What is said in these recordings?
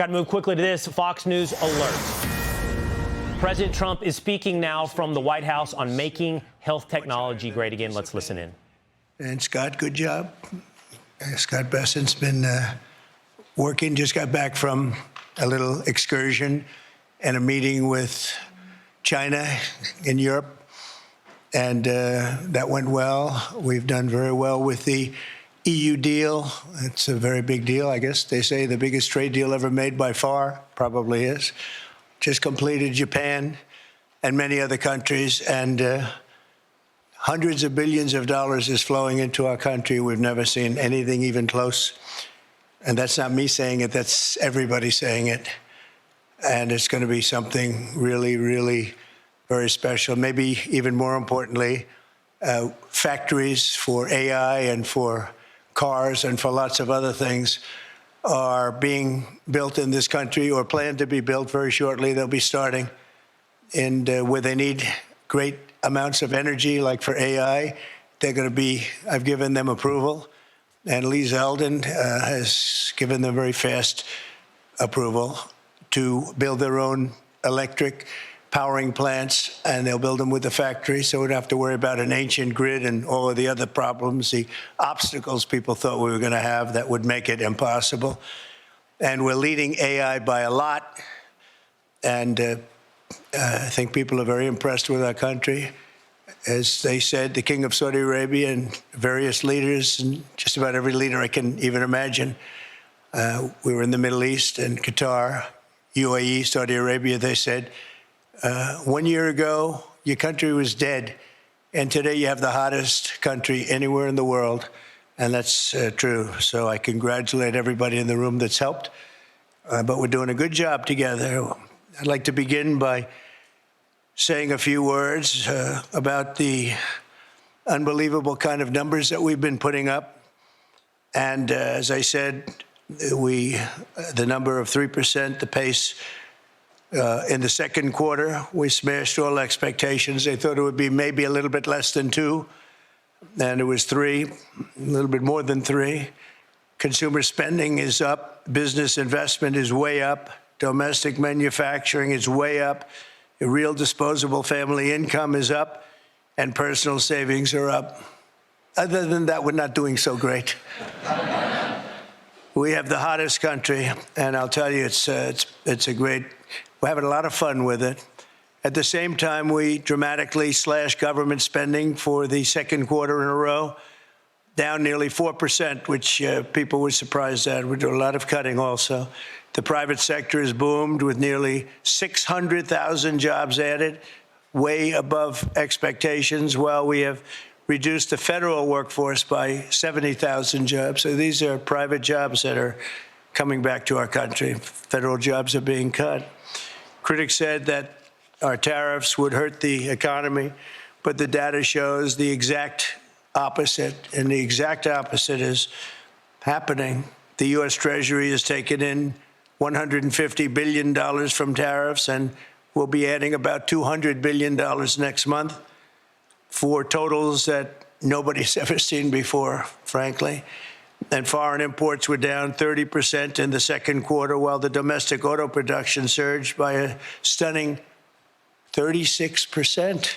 Got to move quickly to this. Fox News alert. President Trump is speaking now from the White House on making health technology great again. Let's listen in. And Scott, good job. Scott Bessent's been working, just got back from a little excursion and a meeting with China in Europe. And that went well. We've done very well with the EU deal. It's a very big deal, I guess. They say the biggest trade deal ever made by far, probably is. Just completed Japan and many other countries. And hundreds of billions of dollars is flowing into our country. We've never seen anything even close. And that's not me saying it, that's everybody saying it. And it's going to be something really, really very special. Maybe even more importantly, factories for AI and for cars and for lots of other things are being built in this country or planned to be built very shortly. They'll be starting. And where they need great amounts of energy, like for AI, they're going to be, I've given them approval. And Lee Zeldin has given them very fast approval to build their own electric powering plants, and they'll build them with the factory, so we don't have to worry about an ancient grid and all of the other problems, the obstacles people thought we were going to have that would make it impossible. And we're leading AI by a lot, and I think people are very impressed with our country. As they said, the King of Saudi Arabia and various leaders, and just about every leader I can even imagine. We were in the Middle East and Qatar, UAE, Saudi Arabia. They said, 1 year ago, your country was dead, and today you have the hottest country anywhere in the world, and that's true. So I congratulate everybody in the room that's helped, but we're doing a good job together. I'd like to begin by saying a few words about the unbelievable kind of numbers that we've been putting up. And as I said, the number of 3%, the pace in the second quarter, we smashed all expectations. They thought it would be maybe a little bit less than 2, and it was 3, a little bit more than 3. Consumer spending is up. Business investment is way up. Domestic manufacturing is way up. Real disposable family income is up, and personal savings are up. Other than that, we're not doing so great. We have the hottest country, and I'll tell you, it's a great. We're having a lot of fun with it. At the same time, we dramatically slashed government spending for the second quarter in a row, down nearly 4%, which people were surprised at. We do a lot of cutting also. The private sector has boomed with nearly 600,000 jobs added, way above expectations, while we have reduced the federal workforce by 70,000 jobs. So these are private jobs that are coming back to our country. Federal jobs are being cut. Critics said that our tariffs would hurt the economy, but the data shows the exact opposite, and the exact opposite is happening. The U.S. Treasury has taken in $150 billion from tariffs, and we'll be adding about $200 billion next month for totals that nobody's ever seen before, frankly. And foreign imports were down 30% in the second quarter, while the domestic auto production surged by a stunning 36%.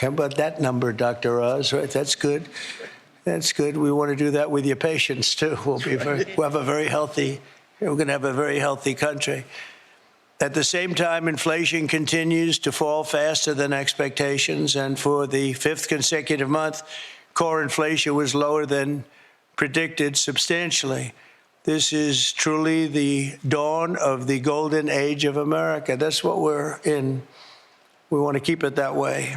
How about that number, Dr. Oz? Right? That's good. That's good. We want to do that with your patients, too. We'll have a very healthy. We're going to have a very healthy country. At the same time, inflation continues to fall faster than expectations, and for the 5th consecutive month, core inflation was lower than predicted substantially. This is truly the dawn of the golden age of America. That's what we're in. We want to keep it that way.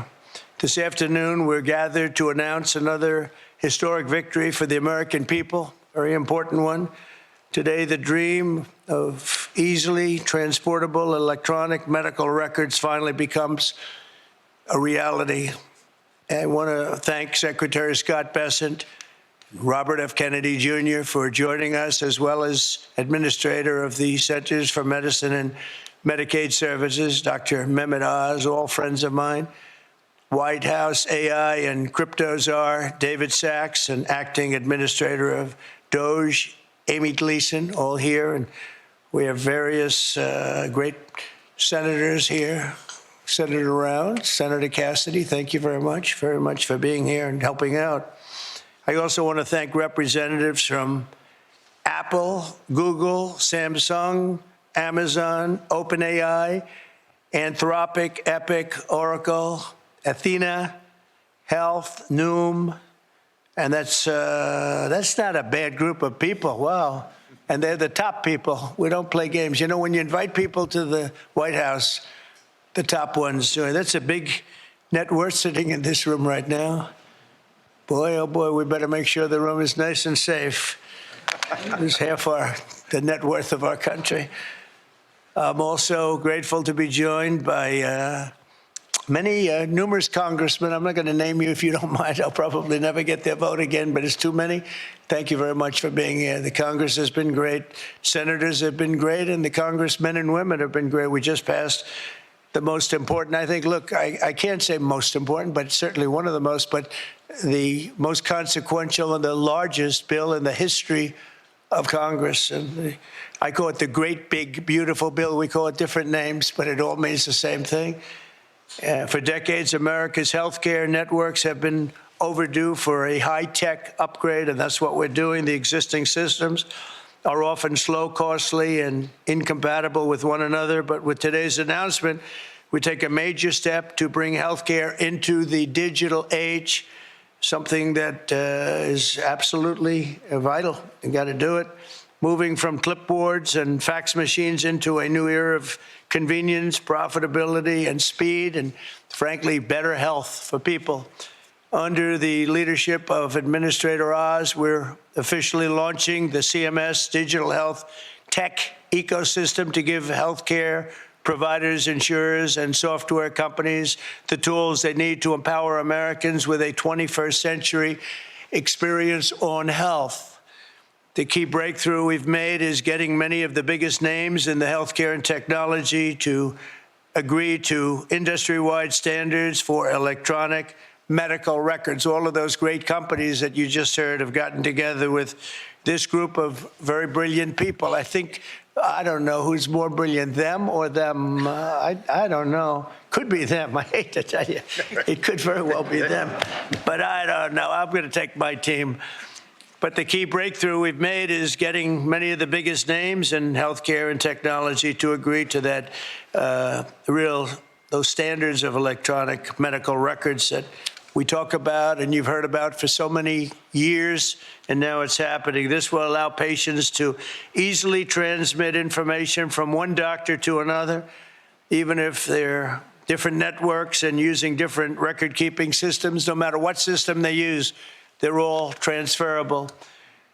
This afternoon, we're gathered to announce another historic victory for the American people, very important one. Today, the dream of easily transportable electronic medical records finally becomes a reality. I want to thank Secretary Scott Bessent, Robert F. Kennedy Jr. for joining us, as well as Administrator of the Centers for Medicine and Medicaid Services, Dr. Mehmet Oz, all friends of mine. White House AI and crypto czar David Sachs, and Acting Administrator of DOGE, Amy Gleason, all here, and We have various great senators here. Senator Rounds, Senator Cassidy, thank you very much for being here and helping out. I also want to thank representatives from Apple, Google, Samsung, Amazon, OpenAI, Anthropic, Epic, Oracle, Athena, Health, Noom, and that's not a bad group of people. Wow. And they're the top people. We don't play games. You know, when you invite people to the White House, the top ones, that's a big net worth sitting in this room right now. Boy, oh boy, we better make sure the room is nice and safe. It's half the net worth of our country. I'm also grateful to be joined by numerous congressmen. I'm not going to name you if you don't mind. I'll probably never get their vote again, but it's too many. Thank you very much for being here. The Congress has been great. Senators have been great, and the congressmen and women have been great. We just passed the most important, I think, look, I can't say most important, but certainly one of the most, but the most consequential and the largest bill in the history of Congress. And I call it the great, big, beautiful bill. We call it different names, but it all means the same thing. For decades, America's healthcare networks have been overdue for a high-tech upgrade, and that's what we're doing. The existing systems are often slow, costly, and incompatible with one another. But with today's announcement, we take a major step to bring healthcare into the digital age, something that is absolutely vital. You got to do it. Moving from clipboards and fax machines into a new era of convenience, profitability, and speed, and frankly, better health for people. Under the leadership of Administrator Oz, we're officially launching the CMS Digital Health Tech ecosystem to give healthcare providers, insurers, and software companies the tools they need to empower Americans with a 21st century experience on health. The key breakthrough we've made is getting many of the biggest names in the healthcare and technology to agree to industry-wide standards for electronic medical records. All of those great companies that you just heard have gotten together with this group of very brilliant people. I don't know who's more brilliant, them or them. I don't know. Could be them. I hate to tell you. It could very well be them. But I don't know. I'm going to take my team. But the key breakthrough we've made is getting many of the biggest names in healthcare and technology to agree to that those standards of electronic medical records that we talk about and you've heard about for so many years, and now it's happening. This will allow patients to easily transmit information from one doctor to another, even if they're different networks and using different record-keeping systems. No matter what system they use, they're all transferable.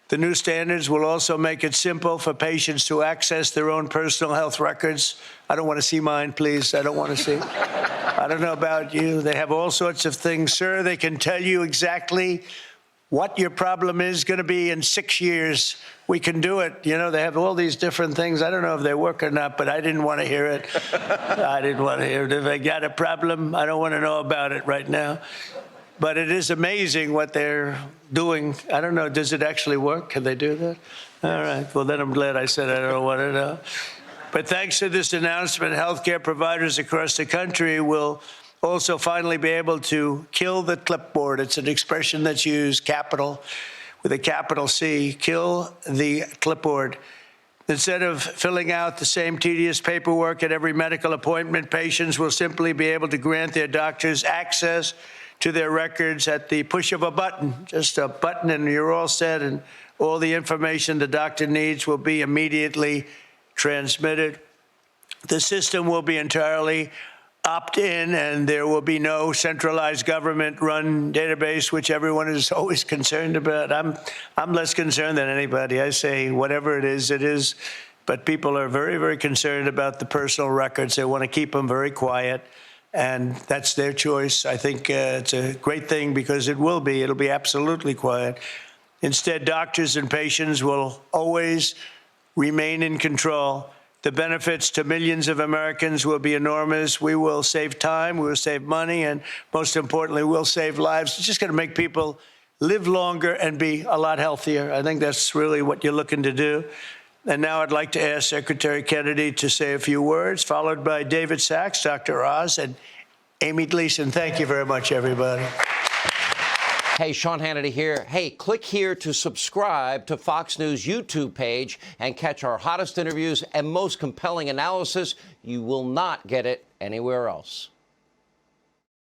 The new standards will also make it simple for patients to access their own personal health records. I don't want to see mine, please. I don't want to see. I don't know about you. They have all sorts of things, sir. They can tell you exactly what your problem is going to be in 6 years. We can do it. You know, they have all these different things. I don't know if they work or not, but I didn't want to hear it. I didn't want to hear it. If they got a problem, I don't want to know about it right now. But it is amazing what they're doing. I don't know, does it actually work? Can they do that? All right, well, then I'm glad I said I don't want to know. But thanks to this announcement, healthcare providers across the country will also finally be able to kill the clipboard. It's an expression that's used, capital, with a capital C, kill the clipboard. Instead of filling out the same tedious paperwork at every medical appointment, patients will simply be able to grant their doctors access to their records at the push of a button, just a button, and you're all set, and all the information the doctor needs will be immediately transmitted. The system will be entirely opt-in, and there will be no centralized government-run database, which everyone is always concerned about. I'm less concerned than anybody. I say whatever it is, but people are very, very concerned about the personal records. They want to keep them very quiet. And that's their choice. I think it's a great thing because it'll be absolutely quiet. Instead, doctors and patients will always remain in control. The benefits to millions of Americans will be enormous. We will save time, we will save money, and most importantly, we'll save lives. It's just going to make people live longer and be a lot healthier. I think that's really what you're looking to do. And now I'd like to ask Secretary Kennedy to say a few words, followed by David Sachs, Dr. Oz, and Amy Gleason. Thank you very much, everybody. Hey, Sean Hannity here. Hey, click here to subscribe to Fox News YouTube page and catch our hottest interviews and most compelling analysis. You will not get it anywhere else.